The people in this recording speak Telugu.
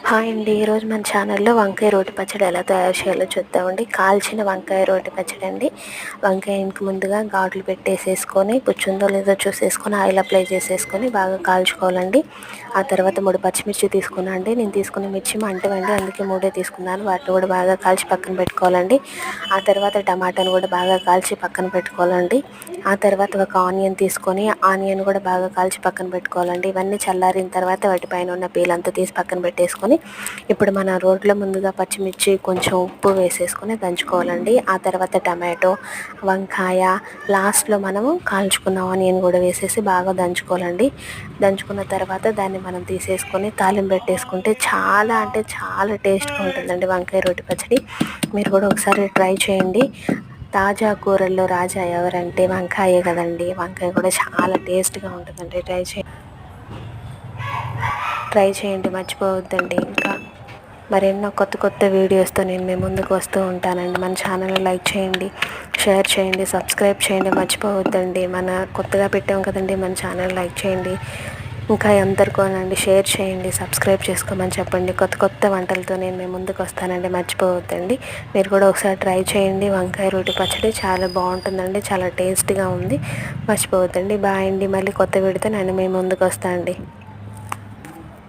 హాయ్ అండి. ఈరోజు మన ఛానల్లో వంకాయ రోటి పచ్చడి ఎలా తయారు చేయాలో చూద్దామండి. కాల్చిన వంకాయ రోటి పచ్చడి అండి. వంకాయకి ముందుగా ఘాట్లు పెట్టేసేసుకొని పుచ్చుందో లేదో చూసేసుకొని ఆయిల్ అప్లై చేసేసుకొని బాగా కాల్చుకోవాలండి. ఆ తర్వాత 3 పచ్చిమిర్చి తీసుకున్నాను అండి. నేను తీసుకున్న మిర్చి మంటవండి, అందుకే 3 తీసుకున్నాను. వాటిని కూడా బాగా కాల్చి పక్కన పెట్టుకోవాలండి. ఆ తర్వాత టమాటాను కూడా బాగా కాల్చి పక్కన పెట్టుకోవాలండి. ఆ తర్వాత ఒక ఆనియన్ తీసుకొని ఆనియన్ కూడా బాగా కాల్చి పక్కన పెట్టుకోవాలండి. ఇవన్నీ చల్లారిన తర్వాత వాటిపైన ఉన్న పీలంతా తీసి పక్కన పెట్టేసుకొని ఇప్పుడు మన రోట్లో ముందుగా పచ్చిమిర్చి కొంచెం ఉప్పు వేసేసుకొని దంచుకోవాలండి. ఆ తర్వాత టమాటో, వంకాయ, లాస్ట్లో మనము కాల్చుకున్న ఆనియన్ కూడా వేసేసి బాగా దంచుకోవాలండి. దంచుకున్న తర్వాత దాన్ని మనం తీసేసుకొని తాలింపు పెట్టేసుకుంటే చాలా అంటే చాలా టేస్ట్గా ఉంటుందండి వంకాయ రోటి పచ్చడి. మీరు కూడా ఒకసారి ట్రై చేయండి. తాజా కూరల్లో రాజా ఎవరంటే వంకాయే కదండి. వంకాయ కూడా చాలా టేస్ట్గా ఉంటుందండి. ట్రై చేయండి, మర్చిపోవద్దండి. ఇంకా మరెన్నో కొత్త కొత్త వీడియోస్తో నేను మీ ముందుకు వస్తూ ఉంటానండి. మన ఛానల్ని లైక్ చేయండి, షేర్ చేయండి, సబ్స్క్రైబ్ చేయండి, మర్చిపోవద్దండి. మన కొత్తగా పెట్టాం కదండి మన ఛానల్, లైక్ చేయండి. ఇంకా అందరికోనండి షేర్ చేయండి, సబ్స్క్రైబ్ చేసుకోమని చెప్పండి. కొత్త కొత్త వంటలతో నేను మీ ముందుకు వస్తానండి, మర్చిపోవద్దండి. మీరు కూడా ఒకసారి ట్రై చేయండి. వంకాయ రోటి పచ్చడి చాలా బాగుంటుందండి, చాలా టేస్ట్గా ఉంది. మర్చిపోవద్దండి. బాయ్ అండి. మళ్ళీ కొత్త వీడియోతో నేను మీ ముందుకు వస్తాను అండి.